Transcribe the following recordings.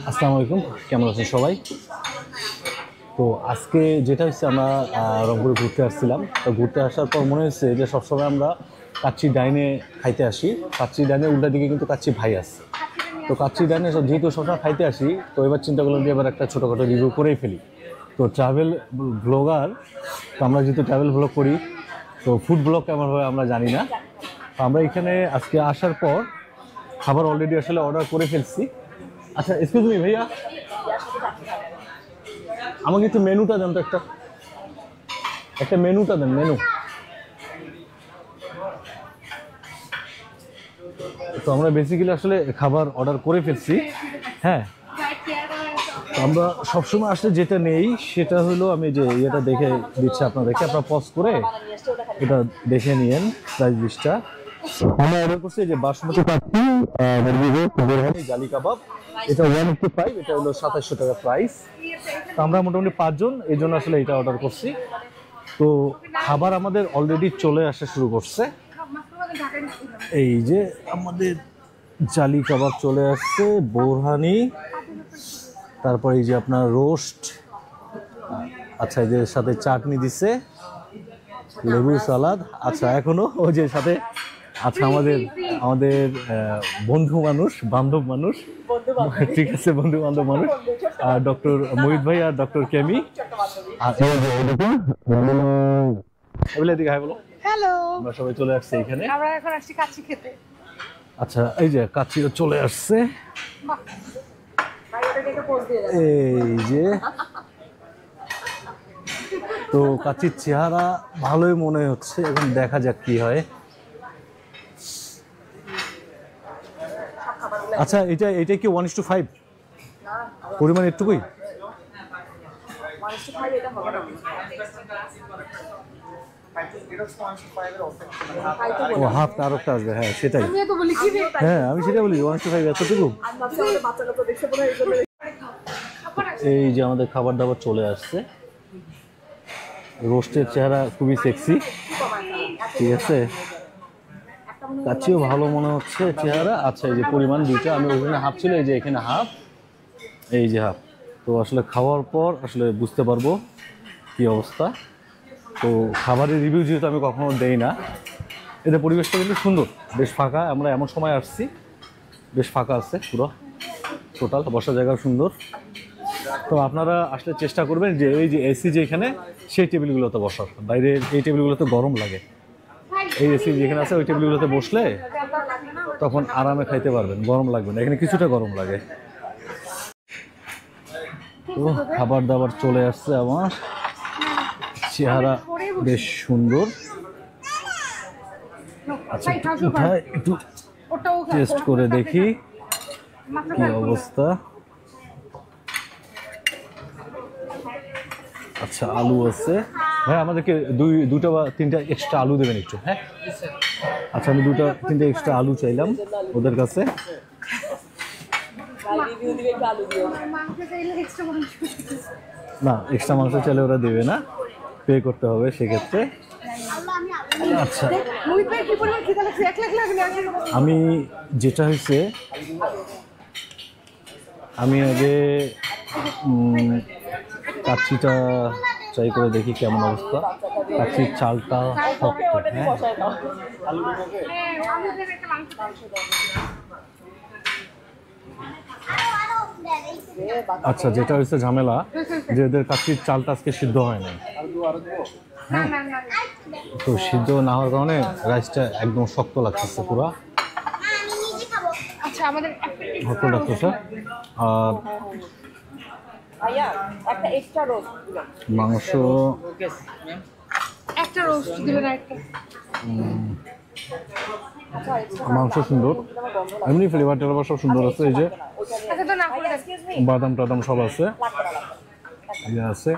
আসসালামু আলাইকুম, কেমন আছেন সবাই? তো আজকে যেটা হচ্ছে আমরা রংপুরে ঘুরতে আসছিলাম। তো ঘুরতে আসার পর মনে হচ্ছে যে সবসময় আমরা কাচ্চি ডাইনে খাইতে আসি। কাচ্চি ডাইনের উল্টা দিকে কিন্তু কাচ্চি ভাই আছে। তো কাচ্চি ডাইনে যেহেতু সবসময় খাইতে আসি, তো এবার চিন্তা করলাম যে এবার একটা ছোটোখাটো রিভিউ করেই ফেলি। তো ট্রাভেল ব্লগার, তো আমরা যেহেতু ট্রাভেল ব্লগ করি, তো ফুড ব্লগ কেমন হয় আমরা জানি না। তো আমরা এখানে আজকে আসার পর খাবার অলরেডি আসলে অর্ডার করে ফেলছি। আচ্ছা, এক্সকিউজ মি ভাইয়া, আমাকে একটু মেনুটা দেন তো, একটা একটা মেনুটা দেন, মেনু। তো আমরা বেসিক্যালি আসলে খাবার অর্ডার করে ফেলছি। হ্যাঁ, তো আমরা সবসময় আসলে যেটা নেই সেটা হলো, আমি যে এটা দেখে দিচ্ছি আপনাদেরকে, আপনারা পজ করে এটা দেখে নিয়েন প্রাইস লিস্টটা। আমরা অর্ডার করছি যে বাসমতি কাচ্চি, বোরহানি, জালি কাবাব। এটা 1/5, এটা হলো 2700 টাকা প্রাইস। তো আমরা মোটামুটি 5 জন, এই জন্য আসলে এটা অর্ডার করছি। তো খাবার আমাদের অলরেডি চলে আসা শুরু করছে। এই যে আমাদের জালি কাবাব চলে আসছে, বোরহানি, তারপর এই যে আপনার রোস্ট, আচ্ছা এই যে সাথে চাটনি দিছে, লেবু সালাদ, আচ্ছা এখনো ওই যে সাথে, আচ্ছা আমাদের আমাদের বন্ধু মানুষ, বান্ধব মানুষ, ঠিক আছে, বন্ধু বান্ধব মানুষ, আর ডক্টর মোহিত ভাই আর ডক্টর কেমি। আর এদিকে হাই বলো। হ্যালো, আমরা সবাই চলে আসছি এখানে। আমরা এখন আসছি কাচ্চি খেতে। আচ্ছা, এই যে কাচ্চিও চলে আসছে। ভাই ওটা দেখে পোজ দিয়ে দাও। এই যে, তো কাচ্চির চেহারা ভালোই মনে হচ্ছে, এখন দেখা যাক কি হয়। আচ্ছা, এটা কি 1:5 পরিমাণ? একটুকুই মানুষটা খাই, এটা হবে না। ও, হাফটা আরেকটা আসবে, হ্যাঁ সেটাই। আমি তো বলি কি রে? হ্যাঁ আমি সেটা বলি, 1:5 এতটুকু। আমি ভাবছি আমাদের বাচ্চাটা তো দেখতে পারে, এই জন্য। এই যে আমাদের খাবার দাবার চলে আসছে। রোস্টের চেহারা খুবই সেক্সি, ঠিক আছে, কাচ্চিও ভালো মনে হচ্ছে চেহারা। আচ্ছা, এই যে পরিমাণ দুইটা, আমি ওখানে হাফ ছিল, এই যে এখানে হাফ, এই যে হাফ। তো আসলে খাওয়ার পর আসলে বুঝতে পারবো কি অবস্থা। তো খাবারের রিভিউ যেহেতু আমি কখনো দেই না, এদের পরিবেশটা কিন্তু সুন্দর, বেশ ফাঁকা। আমরা এমন সময় আসছি বেশ ফাঁকা আছে পুরো, টোটাল বসার জায়গা সুন্দর। তো আপনারা আসলে চেষ্টা করবেন যে এই যে এসি যেখানে, সেই টেবিলগুলোতে বসার, বাইরে এই টেবিলগুলোতে গরম লাগে। এই এসি যেখানে আছে ওই টেবিলগুলোতে বসলে তখন আরামে খাইতে পারবেন, গরম লাগবে না। এখানে কিছুটা গরম লাগে। তো খাবার দাবার চলে আসছে, আমার চেহারা বেশ সুন্দর। আচ্ছা, একটু টেস্ট করে দেখি কি অবস্থা। আচ্ছা, আলু আছে ভাই, আমাদেরকে দুটো বা তিনটা এক্সট্রা আলু দেবেন একটু। হ্যাঁ, আচ্ছা, আমি দুটো তিনটা এক্সট্রা আলু চাইলাম ওদের কাছে। না, এক্সট্রা মাংস চাইলে ওরা দেবে না, পে করতে হবে সেক্ষেত্রে। আচ্ছা, আমি যেটা হয়েছে, আমি আগে কাচ্চিটা ট্রাই করে দেখি কেমন অবস্থা। কাচ্চির চালটা শক্ত, হ্যাঁ। আচ্ছা, যেটা হচ্ছে ঝামেলা, যে এদের কাচ্চির চালটা আজকে সিদ্ধ হয় না। হ্যাঁ, তো সিদ্ধ না হওয়ার কারণে রাইসটা একদম শক্ত লাগতেছে পুরো। আচ্ছা, আমাদের শক্ত লাগতেছে। আর ভাইয়া একটা এক্সট্রা রোস্ট দিলাম। মাংস, একটা রোস্ট দিবেন একটা। মাংস সুন্দর, এমনি ফ্লেভার টেলাবার সব সুন্দর আছে। এই যে আচ্ছা, তো না করে বাদাম টাদাম সব আছে, ইয়ে আছে,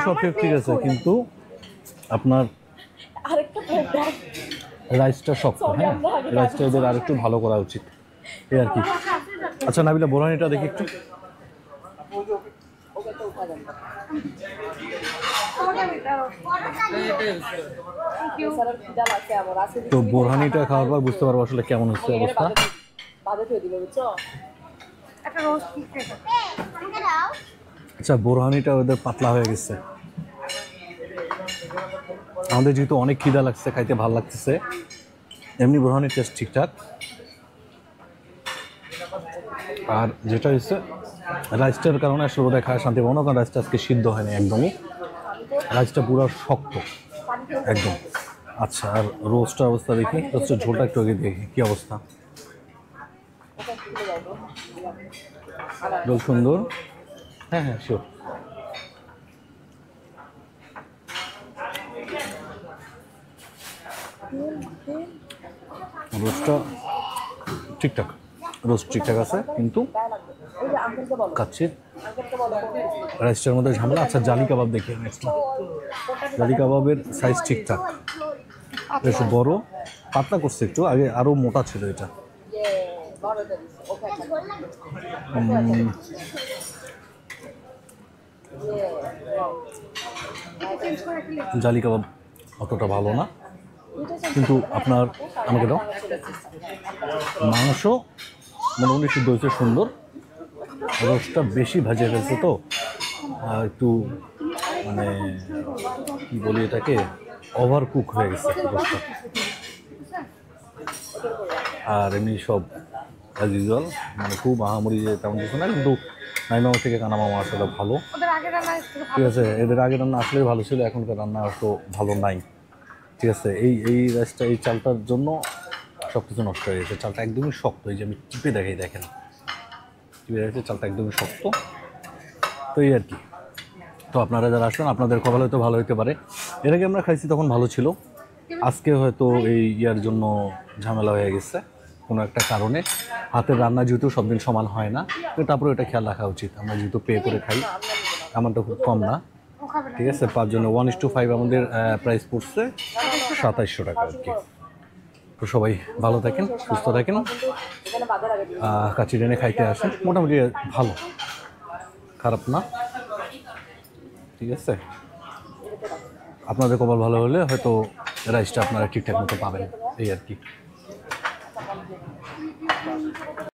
সব ঠিক আছে, কিন্তু আপনার রাইসটা শক্ত। হ্যাঁ, রাইসটা এদের আর একটু ভালো করা উচিত, এই আর কি। আচ্ছা নাবিলা, বোরহানিটা দেখি একটু। তো বোরহানিটা খাওয়ার পর বুঝতে পারবো আসলে কেমন হচ্ছে অবস্থা। একটা রোস্ট খেতে। আচ্ছা, বোরহানিটা ওদের পাতলা হয়ে গেছে। আমাদের যেহেতু অনেক খিদা লাগছে, খাইতে ভালো লাগতেছে, এমনি বোরহানির টেস্ট ঠিকঠাক। আর যেটা হচ্ছে রাইসটার কারণে আসলে ওদের খায় শান্তি পাবো না, কারণ রাইসটা আজকে সিদ্ধ হয়নি একদমই, রাইসটা পুরো শক্ত একদম। আচ্ছা, আর রোস্টের অবস্থা দেখি, রোস্টের ঝোলটা একটু আগে দেখি কী অবস্থা। রোল সুন্দর, হ্যাঁ হ্যাঁ শিওর। রোস্টটা ঠিকঠাক, রোস্ট ঠিকঠাক আছে, কিন্তু কাচ্ছির রাইসটার মধ্যে ঝামেলা। আচ্ছা, জালি কাবাব দেখি আমি একটু। জালি কাবাবের সাইজ ঠিকঠাক, বেশ বড়, পাতলা করছে একটু, আগে আরও মোটা ছিল এটা। জালি কাবাব অতটা ভালো না, কিন্তু আপনার আমাকে দাও। মাংস মোটামুটি সিদ্ধ হয়েছে সুন্দর, রোস্টটা বেশি ভাজে ফেলছে তো, একটু মানে কি বলি এটাকে, ওভার কুক হয়ে গেছে রোস্টটা। আর এমনি সব অ্যাজ ইউজুয়াল, মানে খুব আহামরি যে তেমন কিছু না, কিন্তু নাইমামা থেকে কানামামা আসলে ভালো। ওদের আগে রান্না একটু ঠিক আছে, এদের আগে রান্না আসলে ভালো ছিল, এখনকার রান্না তো ভালো নাই। ঠিক আছে, এই রাইসটা, এই চালটার জন্য সব কিছু নষ্ট হয়ে গেছে। চালটা একদমই শক্ত, এই যে আমি টিপে দেখাই, দেখেন টিপে দেখেছি, চালটা একদমই শক্ত। তো এই আর কি। তো আপনারা যারা আসবেন, আপনাদের কপাল হয়তো ভালো হতে পারে। এর আগে আমরা খাইছি তখন ভালো ছিল, আজকে হয়তো এই ইয়ার জন্য ঝামেলা হয়ে গেছে কোনো একটা কারণে। হাতের রান্না যেহেতু সব দিন সমান হয় না, তো তারপরে এটা খেয়াল রাখা উচিত। আমরা যেহেতু পে করে খাই, আমারটা খুব কম না, ঠিক আছে, 5 জনে 1:5 আমাদের প্রাইস পড়ছে 2700 টাকা আর কি। তো সবাই ভালো থাকেন, সুস্থ থাকেন, কাচিডেনে খাইতে আসেন, মোটামুটি ভালো, খারাপ না, ঠিক আছে। আপনাদের কপাল ভালো হলে হয়তো রাইসটা আপনারা ঠিকঠাক মতো পাবেন, এই আর কি।